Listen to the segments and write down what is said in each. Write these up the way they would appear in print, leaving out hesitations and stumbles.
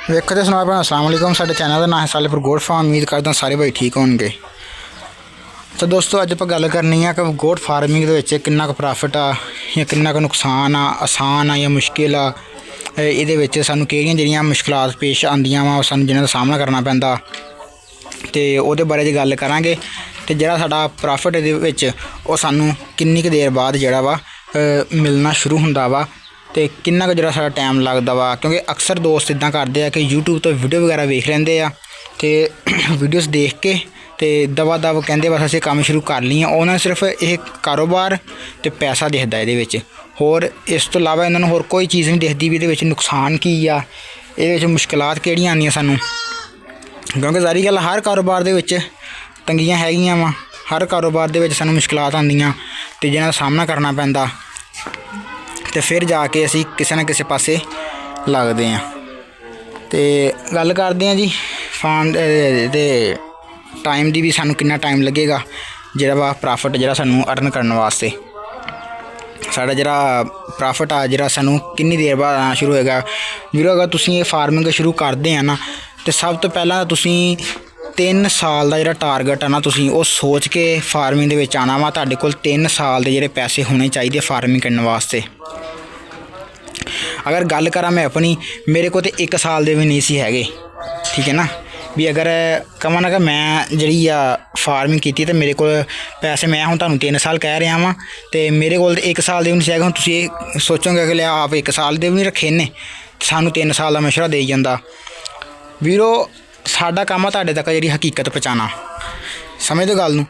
वेखो तो सुना भैन अस्सलाम वालेकुम। साडे चैनल का नाम है सालेपुर गोट फार्म। उम्मीद करता सारे भाई ठीक होंगे। तो दोस्तों अज आप गल करनी है कि गोट फार्मिंग के कितना क प्रॉफिट आ या कितना क नुकसान आ, आसान आ या मुश्किल आ, ये सानू किहड़ियां जिहड़ियां मुश्किलात पेश आंदियां वा सानू जिन्हां दा सामना करना पैंदा ते ओहदे बारे च गल करांगे। ते जिहड़ा साडा प्रॉफिट इहदे विच ओह सानू किन्नी क देर बाद जिहड़ा वा मिलना शुरू हुंदा वा ते किन्ना क जिहड़ा साडा टाइम लगदा वा, क्योंकि अक्सर दोस्त इदां करदे आ कि यूट्यूब तो वीडियो वगैरह वेख लैंदे आ ते वीडियोस देख के ते दवा दव कहंदे बस असीं काम शुरू कर लीए। उन्हां सिर्फ यह कारोबार ते पैसा दिखदा इहदे विच, होर इस तो इलावा इन्हां नूं होर कोई चीज़ नहीं दिखदी भी इहदे विच नुकसान की आ, इहदे विच मुश्किलात किहड़ियां आंदियां सानूं। क्योंकि सारी गल हर कारोबार दे विच तंगियां हैगियां वा, हर कारोबार दे विच सानूं मुश्किलात आंदियां ते जिन्हां दा सामना करना पैंदा ते फिर जाके असीं किसी ना किसी पासे लगदे आं। ते गल करदे आं जी फार्म दे टाइम दी भी, सानूं किन्ना टाइम लगेगा जिहड़ा वा प्रॉफिट जिहड़ा सानूं अर्न करन वास्ते। साडा जिहड़ा प्रॉफिट आ जिहड़ा सानूं किन्नी देर बाद आना शुरू होएगा। वीरो अगर तुसीं ये फार्मिंग शुरू करदे आ ना ते सब तो पहलां तुसीं 3 साल का जिहड़ा टारगेट है ना तुसीं वो सोच के फार्मिंग दे विच आना वा। तुहाडे कोल 3 साल के जिहड़े पैसे होने चाहिए फार्मिंग करने वास्ते। अगर गल करा मैं अपनी, मेरे को तो 1 साल दे भी नहीं सी हैगे, ठीक है ना। भी अगर कहां ना कि मैं जिहड़ी आ फार्मिंग की तो मेरे को पैसे, मैं हुण तुहानूं 3 साल कह रहा वां ते मेरे को 1 साल दे भी नहीं सी हैगे। हुण तुसीं ये सोचोगे कि आप 1 साल दे भी नहीं रखे ने, सानूं 3 साल का मशवरा देई जांदा। वीरो साडा काम आ तुहाडे तक जिहड़ी हकीकत पहुँचाना, समझदे गल नूं।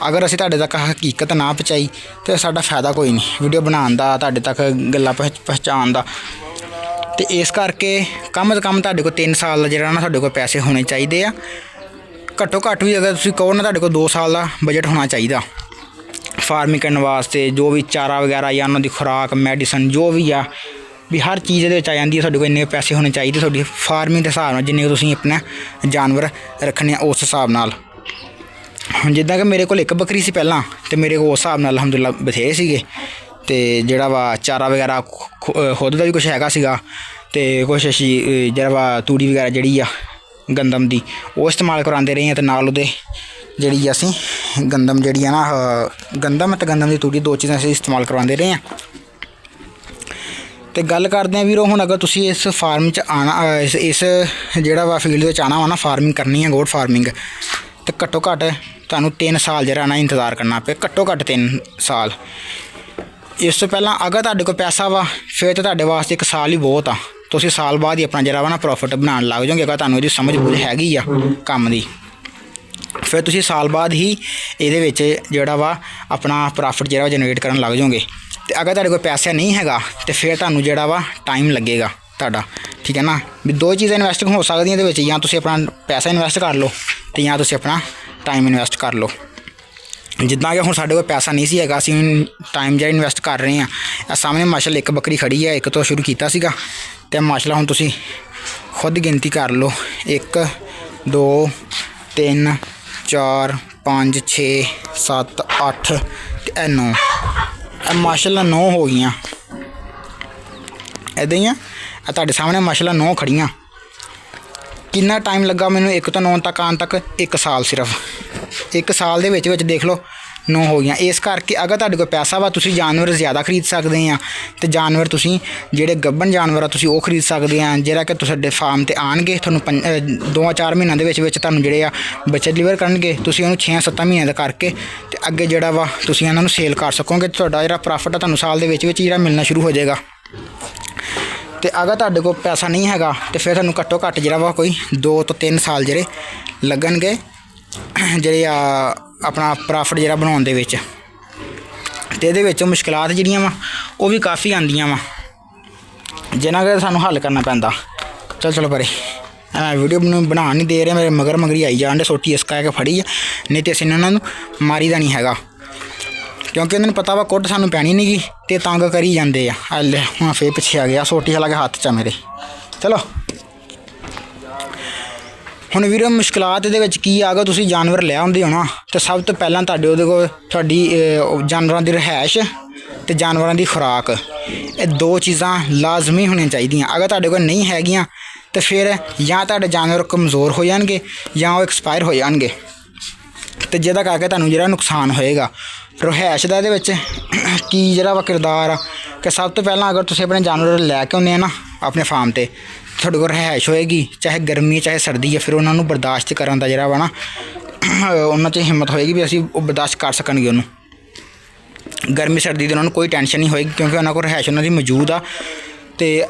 अगर असीं तुहाडे तक हकीकत ना पहुँचाई तो साडा फायदा कोई नहीं वीडियो बनाउण दा, तुहाडे तक गल्लां पहुँचाउण दा। ते इस करके कम से कम तुहाडे कोल 3 साल दा जिहड़ा ना तुहाडे कोल पैसे होने चाहिए आ। घट्टो घट्ट भी अगर तुसीं कहो ना तुहाडे कोल 2 साल का बजट होना चाहिए फार्मिंग करने वास्ते। जो भी चारा वगैरह या उन्हां दी खुराक मैडिसन जो भी आ, भी हर चीज़ दे विच आ जांदी है। तुहाडे कोल इन्ने पैसे होने चाहिए तुहाडी फार्मिंग के हिसाब नाल, जिन्ने तुसीं अपने जानवर रखने उस हिसाब नाल। जिद्दां कि मेरे कोल 1 बकरी सी पहलां ते मेरे को उस हिसाब नाल अलहमदुलिल्लाह बथेरे सीगे ते जिहड़ा वा चारा वगैरह खुद दा भी कुछ हैगा सीगा ते कुछ जिहड़ा वा तूड़ी वगैरह जिहड़ी आ गंदम दी वो इस्तेमाल करांदे रहे हैं ते नाल ओहदे जिहड़ी असीं गंदम जिहड़ी आ ना गंदम ते गंदम दी तूड़ी 2 चीज़ां असीं इस्तेमाल करवांदे रहे हैं। ते गल करदे आं वीरो, हुण अगर तुसीं इस फार्म च आना, इस जिहड़ा वा फील्ड विच आना वा ना, फार्मिंग करनी है गोट फार्मिंग, ते घट्टो घट्ट तुहानूं 3 साल जिहड़ा ना इंतज़ार करना पे, घट्टो घट्ट 3 साल। इस तो पहलां अगर तुहाडे कोल पैसा वा फिर तो तुहाडे वास्ते 1 साल ही बहुत आ। तुसीं साल बाद ही अपना जिहड़ा वा ना प्रॉफिट बनाउण लग जाओगे। अगर तुहानूं इहदी समझ बूझ हैगी आ कम्म दी, फिर तुसीं साल बाद ही इहदे विच जिहड़ा वा अपना प्रॉफिट जिहड़ा जनरेट करन लग जाओगे। ते अगर तुहाडे कोल पैसा नहीं हैगा तो फिर तुहानूं जिहड़ा वा टाइम लगेगा तुहाडा, ठीक है ना। भी 2 चीज़ां इन्वैस्ट हो सकदियां इहदे विच, जां तुसीं अपना पैसा इन्वैस्ट कर लो ते जां तुसीं अपना टाइम इन्वैस्ट कर लो। जिद्दां कि हुण साडे कोल पैसा नहीं सी हैगा, असीं टाइम जिहड़ा इन्वैस्ट कर रहे हैं। सामने माशाअल्लाह 1 बकरी खड़ी है, 1 तो शुरू कीता सीगा ते माशाअल्लाह हुण तुसीं खुद गिनती कर लो 1 2 3 4 5 6 7 8 ते 9 माशाअल्लाह 9 हो गईयां इदां ही। तुहाडे सामने माशाअल्लाह 9 खड़ियां। कितना टाइम लगा मैनूं 1 तो 9 तक आने तक? 1 साल। सिर्फ 1 साल दे विच देख लो 9 हो गई। इस करके अगर तुहाडे कोल पैसा वा तुसीं जानवर ज़्यादा खरीद सकदे आ ते जानवर तुसीं जिहड़े गब्बन जानवर आ तुसीं ओह खरीद सकदे आ, जेह्ड़ा कि तुहाडे फार्म ते आनगे तुहानूं 2-4 महीनों दे विच तुहानूं जिहड़े आ बच्चे डिलीवर करनगे। तुसीं उहनूं 6-7 महीने दा करके ते अग्गे जिहड़ा वा तुसीं इन्हां नूं सेल कर सकोगे। तुहाडा जिहड़ा प्रॉफिट आ तुहानूं साल दे विच जिहड़ा मिलना शुरू हो जाएगा। ते अगर तुहाडे कोल पैसा नहीं हैगा तो फिर तुहानूं घट्टो घट्ट जिहड़ा वा कोई 2 तो 3 साल जिहड़े लगणगे जिहड़े अपना प्रॉफिट जिहड़ा बनाउण दे विच। ते इहदे विच मुश्किलात जिहड़ियां वा ओह भी काफ़ी आंदियां वा, जिन्हां दा सानूं हल करना पैंदा। चलो परे वीडियो बना नहीं दे रहे, मेरे मगरी आई जान दे सोटी इस करके फड़ी है, नहीं तो असीं इन्हां नूं मारी दा नहीं हैगा। क्योंकि उन्होंने पता वा कुट सानूं पैनी नहीं गी ते तंग करी जांदे आ। हल्ले हुण फिर पिछे आ गया, सोटी हालांकि हाथ च मेरे। चलो हुण वीर मुश्किलात इहदे विच की आ, अगर तुसीं जानवर लै आउंदे हो ना तो सब तो पहलां तुहाडे उहदे कोल तुहाडी जानवरां दी रहायश ते जानवरां दी खुराक, ये 2 चीज़ां लाजमी होनी चाहिए। अगर तुहाडे कोल नहीं हैगियां तो फिर ਜਾਂ ਤੁਹਾਡੇ ਜਾਨਵਰ ਕਮਜ਼ੋਰ ਹੋ ਜਾਣਗੇ ਜਾਂ ਉਹ ਐਕਸਪਾਇਰ ਹੋ ਜਾਣਗੇ ਤੇ ਜਿਹਦਾ ਕਰਕੇ ਤੁਹਾਨੂੰ ਜਿਹੜਾ ਨੁਕਸਾਨ ਹੋਏਗਾ। ਰਿਹਾਇਸ਼ ਦਾ ਇਹਦੇ ਵਿੱਚ ਕੀ ਜਿਹੜਾ ਵਾ ਕਿਰਦਾਰ ਆ ਕਿ ਸਭ ਤੋਂ ਪਹਿਲਾਂ ਅਗਰ ਤੁਸੀਂ ਆਪਣੇ ਜਾਨਵਰ ਲੈ ਕੇ ਆਉਂਦੇ ਆ ਨਾ ਆਪਣੇ ਫਾਰਮ 'ਤੇ ਤੁਹਾਡੇ ਕੋਲ ਰਿਹਾਇਸ਼ ਹੋਏਗੀ, ਚਾਹੇ ਗਰਮੀ ਚਾਹੇ ਸਰਦੀ ਹੈ, ਫਿਰ ਉਹਨਾਂ ਨੂੰ ਬਰਦਾਸ਼ਤ ਕਰਨ ਦਾ ਜਿਹੜਾ ਵਾ ਨਾ ਉਹਨਾਂ 'ਚ ਹਿੰਮਤ ਹੋਏਗੀ ਵੀ ਅਸੀਂ ਉਹ ਬਰਦਾਸ਼ਤ ਕਰ ਸਕਣਗੇ ਉਹਨੂੰ। ਗਰਮੀ ਸਰਦੀ ਦੀ ਉਹਨਾਂ ਨੂੰ ਕੋਈ ਟੈਨਸ਼ਨ ਨਹੀਂ ਹੋਏਗੀ ਕਿਉਂਕਿ ਉਹਨਾਂ ਕੋਲ ਰਿਹਾਇਸ਼ ਉਹਨਾਂ ਦੀ ਮੌਜੂਦ ਆ। ਅਤੇ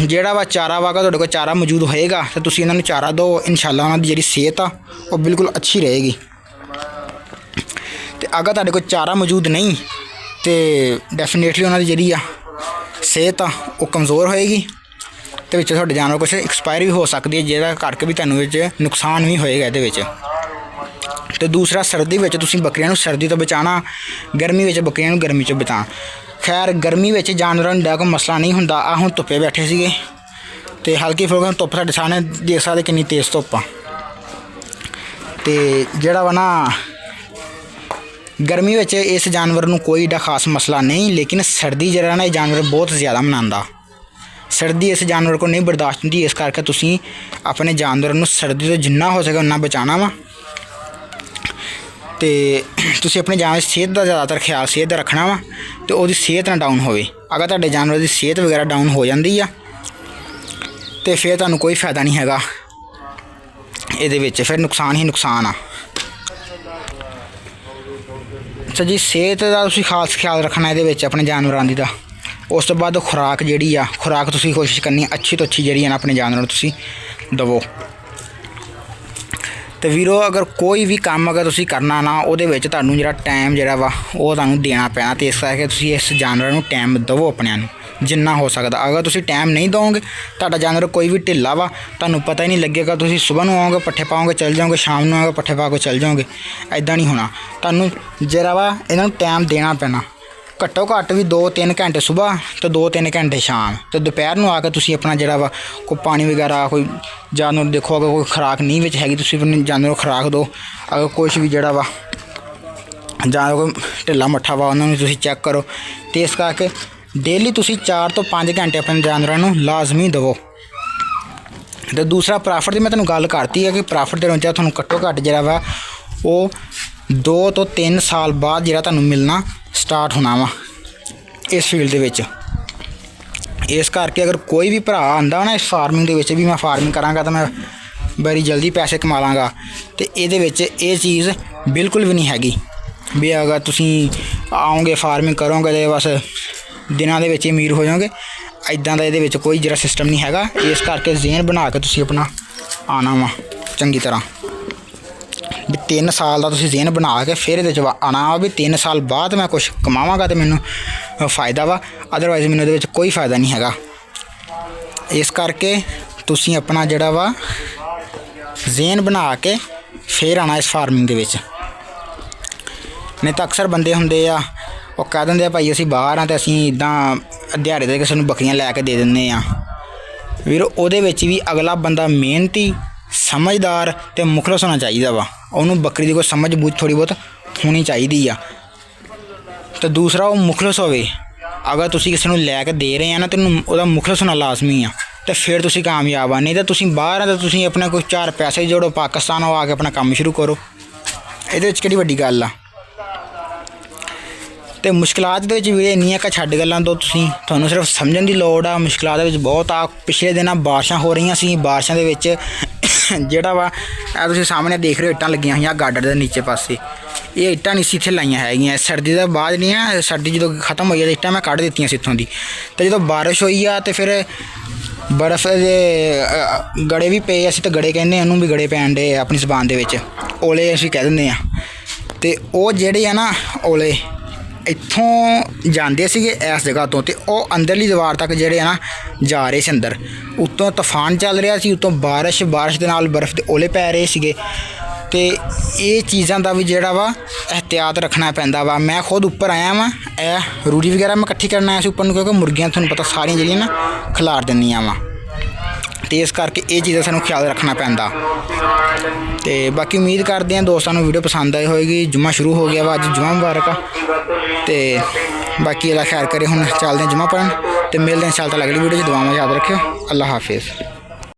ਜਿਹੜਾ ਵਾ ਚਾਰਾ ਵਾ ਤੁਹਾਡੇ ਕੋਲ ਚਾਰਾ ਮੌਜੂਦ ਹੋਏਗਾ ਤਾਂ ਤੁਸੀਂ ਇਹਨਾਂ ਨੂੰ ਚਾਰਾ ਦਿਓ, ਇਨਸ਼ਾਅੱਲਾ ਉਹਨਾਂ ਦੀ ਜਿਹੜੀ ਸਿਹਤ ਆ ਉਹ ਬਿਲਕੁਲ ਅੱਛੀ ਰਹੇਗੀ। ਅਤੇ ਅਗਰ ਤੁਹਾਡੇ ਕੋਲ ਚਾਰਾ ਮੌਜੂਦ ਨਹੀਂ ਤਾਂ ਡੈਫੀਨੇਟਲੀ ਉਹਨਾਂ ਦੀ ਜਿਹੜੀ ਆ ਸਿਹਤ ਆ ਉਹ ਕਮਜ਼ੋਰ ਹੋਏਗੀ ਅਤੇ ਵਿੱਚ ਤੁਹਾਡੇ ਜਾਨਵਰ ਕੁਛ ਐਕਸਪਾਇਰ ਵੀ ਹੋ ਸਕਦੀ ਹੈ, ਜਿਹਦਾ ਕਰਕੇ ਵੀ ਤੁਹਾਨੂੰ ਵਿੱਚ ਨੁਕਸਾਨ ਵੀ ਹੋਏਗਾ ਇਹਦੇ ਵਿੱਚ। ਅਤੇ ਦੂਸਰਾ ਸਰਦੀ ਵਿੱਚ ਤੁਸੀਂ ਬੱਕਰੀਆਂ ਨੂੰ ਸਰਦੀ ਤੋਂ ਬਚਾਉਣਾ, ਗਰਮੀ ਵਿੱਚ ਬੱਕਰੀਆਂ ਨੂੰ ਗਰਮੀ 'ਚੋਂ ਬਚਾਉਣਾ। ਖੈਰ ਗਰਮੀ ਵਿੱਚ ਜਾਨਵਰਾਂ ਨੂੰ ਕੋਈ ਮਸਲਾ ਨਹੀਂ ਹੁੰਦਾ। ਆ ਹੁਣ ਧੁੱਪੇ ਬੈਠੇ ਸੀਗੇ ਅਤੇ ਹਲਕੀ ਫੁਲਕੀ ਧੁੱਪ ਸਾਡੇ ਸਾਹਮਣੇ ਦੇਖ ਸਕਦੇ ਕਿੰਨੀ ਤੇਜ਼ ਧੁੱਪ ਆ। ਅਤੇ ਜਿਹੜਾ ਵਾ ਨਾ ਗਰਮੀ ਵਿੱਚ ਇਸ ਜਾਨਵਰ ਨੂੰ ਕੋਈ ਏਡਾ ਖਾਸ ਮਸਲਾ ਨਹੀਂ, ਲੇਕਿਨ ਸਰਦੀ ਜਿਹੜਾ ਨਾ ਇਹ ਜਾਨਵਰ ਬਹੁਤ ਜ਼ਿਆਦਾ ਮਨਾਉਂਦਾ। ਸਰਦੀ ਇਸ ਜਾਨਵਰ ਕੋਲ ਨਹੀਂ ਬਰਦਾਸ਼ਤ ਹੁੰਦੀ, ਇਸ ਕਰਕੇ ਤੁਸੀਂ ਆਪਣੇ ਜਾਨਵਰ ਨੂੰ ਸਰਦੀ ਤੋਂ ਜਿੰਨਾ ਹੋ ਸਕੇ ਉਨਾ ਬਚਾਉਣਾ ਵਾ। ਅਤੇ ਤੁਸੀਂ ਆਪਣੇ ਜਾਨਵਰ ਦੀ ਸਿਹਤ ਦਾ ਜ਼ਿਆਦਾਤਰ ਖਿਆਲ ਸਿਹਤ ਦਾ ਰੱਖਣਾ ਵਾ ਅਤੇ ਉਹਦੀ ਸਿਹਤ ਨਾ ਡਾਊਨ ਹੋਵੇ। ਅਗਰ ਤੁਹਾਡੇ ਜਾਨਵਰ ਦੀ ਸਿਹਤ ਵਗੈਰਾ ਡਾਊਨ ਹੋ ਜਾਂਦੀ ਆ ਅਤੇ ਫਿਰ ਤੁਹਾਨੂੰ ਕੋਈ ਫਾਇਦਾ ਨਹੀਂ ਹੈਗਾ ਇਹਦੇ ਵਿੱਚ, ਫਿਰ ਨੁਕਸਾਨ ਹੀ ਨੁਕਸਾਨ ਆ। ਅੱਛਾ ਜੀ, ਸਿਹਤ ਦਾ ਤੁਸੀਂ ਖਾਸ ਖਿਆਲ ਰੱਖਣਾ ਇਹਦੇ ਵਿੱਚ ਆਪਣੇ ਜਾਨਵਰਾਂ ਦੀ ਦਾ। ਉਸ ਤੋਂ ਬਾਅਦ ਖੁਰਾਕ ਜਿਹੜੀ ਆ, ਖੁਰਾਕ ਤੁਸੀਂ ਕੋਸ਼ਿਸ਼ ਕਰਨੀ ਅੱਛੀ ਤੋਂ ਅੱਛੀ ਜਿਹੜੀ ਹੈ ਨਾ ਆਪਣੇ ਜਾਨਵਰਾਂ ਨੂੰ ਤੁਸੀਂ ਦੇਵੋ। ਅਤੇ ਵੀਰੋ ਅਗਰ ਕੋਈ ਵੀ ਕੰਮ ਅਗਰ ਤੁਸੀਂ ਕਰਨਾ ਨਾ ਉਹਦੇ ਵਿੱਚ ਤੁਹਾਨੂੰ ਜਿਹੜਾ ਟਾਈਮ ਜਿਹੜਾ ਵਾ ਉਹ ਤੁਹਾਨੂੰ ਦੇਣਾ ਪੈਣਾ, ਅਤੇ ਇਸ ਕਰਕੇ ਤੁਸੀਂ ਇਸ ਜਾਨਵਰਾਂ ਨੂੰ ਟਾਈਮ ਦੇਵੋ ਆਪਣਿਆਂ ਨੂੰ ਜਿੰਨਾ ਹੋ ਸਕਦਾ। ਅਗਰ ਤੁਸੀਂ ਟਾਈਮ ਨਹੀਂ ਦਿਓਗੇ ਤੁਹਾਡਾ ਜਾਨਵਰ ਕੋਈ ਵੀ ਢਿੱਲਾ ਵਾ, ਤੁਹਾਨੂੰ ਪਤਾ ਹੀ ਨਹੀਂ ਲੱਗੇਗਾ। ਤੁਸੀਂ ਸਵੇਰ ਨੂੰ ਆਓਗੇ ਪੱਠੇ ਪਾਓਗੇ ਚੱਲ ਜਾਓਗੇ, ਸ਼ਾਮ ਨੂੰ ਆਓਗੇ ਪੱਠੇ ਪਾ ਕੇ ਚੱਲ ਜਾਓਗੇ, ਇੱਦਾਂ ਨਹੀਂ ਹੋਣਾ। ਤੁਹਾਨੂੰ ਜਿਹੜਾ ਵਾ ਇਹਨਾਂ ਨੂੰ ਟਾਈਮ ਦੇਣਾ ਪੈਣਾ, ਘੱਟੋ ਘੱਟ ਵੀ 2-3 ਘੰਟੇ ਸੁਬਾਹ ਅਤੇ 2-3 ਘੰਟੇ ਸ਼ਾਮ, ਅਤੇ ਦੁਪਹਿਰ ਨੂੰ ਆ ਕੇ ਤੁਸੀਂ ਆਪਣਾ ਜਿਹੜਾ ਵਾ ਕੋਈ ਪਾਣੀ ਵਗੈਰਾ ਕੋਈ ਜਾਨਵਰ ਦੇਖੋ ਅਗਰ ਕੋਈ ਖੁਰਾਕ ਨਹੀਂ ਵਿੱਚ ਹੈਗੀ ਤੁਸੀਂ ਆਪਣੇ ਜਾਨਵਰ ਨੂੰ ਖੁਰਾਕ ਦਿਓ। ਅਗਰ ਕੁਛ ਵੀ ਜਿਹੜਾ ਵਾ ਜਾਨਵਰ ਕੋਈ ਢਿੱਲਾ ਮੱਠਾ ਵਾ ਉਹਨਾਂ ਨੂੰ ਤੁਸੀਂ ਚੈੱਕ ਕਰੋ। ਅਤੇ ਇਸ ਕਰਕੇ ਡੇਲੀ ਤੁਸੀਂ 4 ਤੋਂ 5 ਘੰਟੇ ਆਪਣੇ ਜਾਨਵਰਾਂ ਨੂੰ ਲਾਜ਼ਮੀ ਦੇਵੋ। ਅਤੇ ਦੂਸਰਾ ਪ੍ਰੋਫਿਟ ਦੀ ਮੈਂ ਤੁਹਾਨੂੰ ਗੱਲ ਕਰਤੀ ਹੈ ਕਿ ਪ੍ਰੋਫਿਟ ਦੇ ਵਿੱਚ ਤੁਹਾਨੂੰ ਘੱਟੋ ਘੱਟ ਜਿਹੜਾ ਵਾ ਉਹ 2 ਤੋਂ 3 ਸਾਲ ਬਾਅਦ ਜਿਹੜਾ ਤੁਹਾਨੂੰ ਮਿਲਣਾ ਸਟਾਰਟ ਹੋਣਾ ਵਾ ਇਸ ਫੀਲਡ ਦੇ ਵਿੱਚ। ਇਸ ਕਰਕੇ ਅਗਰ ਕੋਈ ਵੀ ਭਰਾ ਆਉਂਦਾ ਨਾ ਇਸ ਫਾਰਮਿੰਗ ਦੇ ਵਿੱਚ ਵੀ ਮੈਂ ਫਾਰਮਿੰਗ ਕਰਾਂਗਾ ਤਾਂ ਮੈਂ ਬੜੀ ਜਲਦੀ ਪੈਸੇ ਕਮਾ ਲਾਂਗਾ, ਅਤੇ ਇਹਦੇ ਵਿੱਚ ਇਹ ਚੀਜ਼ ਬਿਲਕੁਲ ਵੀ ਨਹੀਂ ਹੈਗੀ ਵੀ ਅਗਰ ਤੁਸੀਂ ਆਓਗੇ ਫਾਰਮਿੰਗ ਕਰੋਗੇ ਤਾਂ ਬਸ ਦਿਨਾਂ ਦੇ ਵਿੱਚ ਹੀ ਅਮੀਰ ਹੋ ਜਾਓਗੇ। ਇੱਦਾਂ ਦਾ ਇਹਦੇ ਵਿੱਚ ਕੋਈ ਜਿਹੜਾ ਸਿਸਟਮ ਨਹੀਂ ਹੈਗਾ। ਇਸ ਕਰਕੇ ਜ਼ੇਨ ਬਣਾ ਕੇ ਤੁਸੀਂ ਆਪਣਾ ਆਉਣਾ ਵਾ ਚੰਗੀ ਤਰ੍ਹਾਂ ਵੀ 3 ਸਾਲ ਦਾ ਤੁਸੀਂ ਜ਼ੇਨ ਬਣਾ ਕੇ ਫਿਰ ਇਹਦੇ 'ਚ ਆਉਣਾ ਵਾ ਵੀ 3 ਸਾਲ ਬਾਅਦ ਮੈਂ ਕੁਛ ਕਮਾਵਾਂਗਾ ਅਤੇ ਮੈਨੂੰ ਫ਼ਾਇਦਾ ਵਾ, ਅਦਰਵਾਈਜ਼ ਮੈਨੂੰ ਇਹਦੇ ਵਿੱਚ ਕੋਈ ਫ਼ਾਇਦਾ ਨਹੀਂ ਹੈਗਾ। ਇਸ ਕਰਕੇ ਤੁਸੀਂ ਆਪਣਾ ਜਿਹੜਾ ਵਾ ਜ਼ੇਨ ਬਣਾ ਕੇ ਫਿਰ ਆਉਣਾ ਇਸ ਫਾਰਮਿੰਗ ਦੇ ਵਿੱਚ। ਨਹੀਂ ਤਾਂ ਅਕਸਰ ਬੰਦੇ ਹੁੰਦੇ ਆ ਉਹ ਕਹਿ ਦਿੰਦੇ ਆ ਭਾਈ ਅਸੀਂ ਬਾਹਰ ਹਾਂ ਅਤੇ ਅਸੀਂ ਇੱਦਾਂ ਦਿਹਾੜੇ 'ਤੇ ਕਿਸੇ ਨੂੰ ਬੱਕਰੀਆਂ ਲੈ ਕੇ ਦੇ ਦਿੰਦੇ ਹਾਂ। ਵੀਰ ਉਹਦੇ ਵਿੱਚ ਵੀ ਅਗਲਾ ਬੰਦਾ ਮਿਹਨਤੀ ਸਮਝਦਾਰ ਅਤੇ ਮੁਖਲਸ ਹੋਣਾ ਚਾਹੀਦਾ ਵਾ। ਉਹਨੂੰ ਬੱਕਰੀ ਦੀ ਕੋਈ ਸਮਝ ਬੂਝ ਥੋੜ੍ਹੀ ਬਹੁਤ ਹੋਣੀ ਚਾਹੀਦੀ ਆ। ਅਤੇ ਦੂਸਰਾ ਉਹ ਮੁਖਲਸ ਹੋਵੇ। ਅਗਰ ਤੁਸੀਂ ਕਿਸੇ ਨੂੰ ਲੈ ਕੇ ਦੇ ਰਹੇ ਆ ਨਾ ਤੈਨੂੰ ਉਹਦਾ ਮੁਖਲਸ ਹੋਣਾ ਲਾਜ਼ਮੀ ਆ, ਅਤੇ ਫਿਰ ਤੁਸੀਂ ਕਾਮਯਾਬ ਆ। ਨਹੀਂ ਤਾਂ ਤੁਸੀਂ ਬਾਹਰ ਆ ਤਾਂ ਤੁਸੀਂ ਆਪਣੇ ਕੋਈ 4 ਪੈਸੇ ਜੋੜੋ, ਪਾਕਿਸਤਾਨ ਆ ਕੇ ਆਪਣਾ ਕੰਮ ਸ਼ੁਰੂ ਕਰੋ, ਇਹਦੇ ਵਿੱਚ ਕਿਹੜੀ ਵੱਡੀ ਗੱਲ ਆ। ਅਤੇ ਮੁਸ਼ਕਿਲਾਤ ਦੇ ਵਿੱਚ ਵੀ ਇੰਨੀਆਂ ਕੁ ਛੱਡ ਗੱਲਾਂ ਤੋਂ ਤੁਹਾਨੂੰ ਸਿਰਫ ਸਮਝਣ ਦੀ ਲੋੜ ਆ। ਮੁਸ਼ਕਿਲਾਤ ਦੇ ਵਿੱਚ ਬਹੁਤ ਆ। ਪਿਛਲੇ ਦਿਨਾਂ ਬਾਰਿਸ਼ਾਂ ਹੋ ਰਹੀਆਂ ਸੀ, ਬਾਰਿਸ਼ਾਂ ਦੇ ਵਿੱਚ ਜਿਹੜਾ ਵਾ ਇਹ ਤੁਸੀਂ ਸਾਹਮਣੇ ਦੇਖ ਰਹੇ ਹੋ ਇੱਟਾਂ ਲੱਗੀਆਂ ਹੋਈਆਂ ਗਾਡਰ ਦੇ ਨੀਚੇ ਪਾਸੇ। ਇਹ ਇੱਟਾਂ ਨਹੀਂ ਸੀ ਇੱਥੇ ਲਾਈਆਂ ਹੈਗੀਆਂ। ਸਰਦੀ ਦਾ ਬਾਅਦ ਨਹੀਂ ਆ, ਸਰਦੀ ਜਦੋਂ ਖਤਮ ਹੋਈ ਆ ਇੱਟਾਂ ਮੈਂ ਕੱਢ ਦਿੱਤੀਆਂ ਸੀ ਇੱਥੋਂ ਦੀ। ਅਤੇ ਜਦੋਂ ਬਾਰਿਸ਼ ਹੋਈ ਆ ਅਤੇ ਫਿਰ ਬਰਫ਼ ਦੇ ਗੜੇ ਵੀ ਪਏ। ਅਸੀਂ ਤਾਂ ਗੜੇ ਕਹਿੰਦੇ ਉਹਨੂੰ ਵੀ ਗੜੇ ਪੈਣ ਡੇ ਆਪਣੀ ਜ਼ੁਬਾਨ ਦੇ ਵਿੱਚ, ਓਲੇ ਅਸੀਂ ਕਹਿ ਦਿੰਦੇ ਹਾਂ। ਅਤੇ ਉਹ ਜਿਹੜੇ ਆ ਨਾ ਓਲੇ ਇੱਥੋਂ ਜਾਂਦੇ ਸੀਗੇ ਇਸ ਜਗ੍ਹਾ ਤੋਂ, ਅਤੇ ਉਹ ਅੰਦਰਲੀ ਦੀਵਾਰ ਤੱਕ ਜਿਹੜੇ ਆ ਨਾ ਜਾ ਰਹੇ ਸੀ ਅੰਦਰ। ਉੱਤੋਂ ਤੂਫਾਨ ਚੱਲ ਰਿਹਾ ਸੀ, ਉੱਤੋਂ ਬਾਰਿਸ਼ ਦੇ ਨਾਲ ਬਰਫ਼ ਦੇ ਓਲੇ ਪੈ ਰਹੇ ਸੀਗੇ। ਅਤੇ ਇਹ ਚੀਜ਼ਾਂ ਦਾ ਵੀ ਜਿਹੜਾ ਵਾ ਇਹਤਿਆਤ ਰੱਖਣਾ ਪੈਂਦਾ ਵਾ। ਮੈਂ ਖੁਦ ਉੱਪਰ ਆਇਆ ਵਾਂ, ਇਹ ਰੂੜੀ ਵਗੈਰਾ ਮੈਂ ਇਕੱਠੀ ਕਰਨ ਆਇਆ ਸੀ ਉੱਪਰ ਨੂੰ, ਕਿਉਂਕਿ ਮੁਰਗੀਆਂ ਤੁਹਾਨੂੰ ਪਤਾ ਸਾਰੀਆਂ ਜਿਹੜੀਆਂ ਨਾ ਖਿਲਾਰ ਦਿੰਦੀਆਂ ਵਾ, ਅਤੇ ਇਸ ਕਰਕੇ ਇਹ ਚੀਜ਼ਾਂ ਸਾਨੂੰ ਖਿਆਲ ਰੱਖਣਾ ਪੈਂਦਾ। ਅਤੇ ਬਾਕੀ ਉਮੀਦ ਕਰਦੇ ਹਾਂ ਦੋਸਤਾਂ ਨੂੰ ਵੀਡੀਓ ਪਸੰਦ ਆਈ ਹੋਏਗੀ। ਜੁਮਾ ਸ਼ੁਰੂ ਹੋ ਗਿਆ ਵਾ, ਅੱਜ ਜੁਮਾ ਮੁਬਾਰਕ ਆ। ਅਤੇ ਬਾਕੀ ਅੱਲਾ ਖੈਰ ਕਰੇ। ਹੁਣ ਚੱਲਦੇ ਹਾਂ ਜੁਮਾ ਪੜ੍ਹਨ ਅਤੇ ਮਿਲਦੇ ਹਾਂ ਇੰਸ਼ਾਅੱਲਾ ਅਗਲੀ ਵੀਡੀਓ 'ਚ। ਦੁਆਵਾਂ ਯਾਦ ਰੱਖਿਓ। ਅੱਲਾ ਹਾਫਿਜ਼।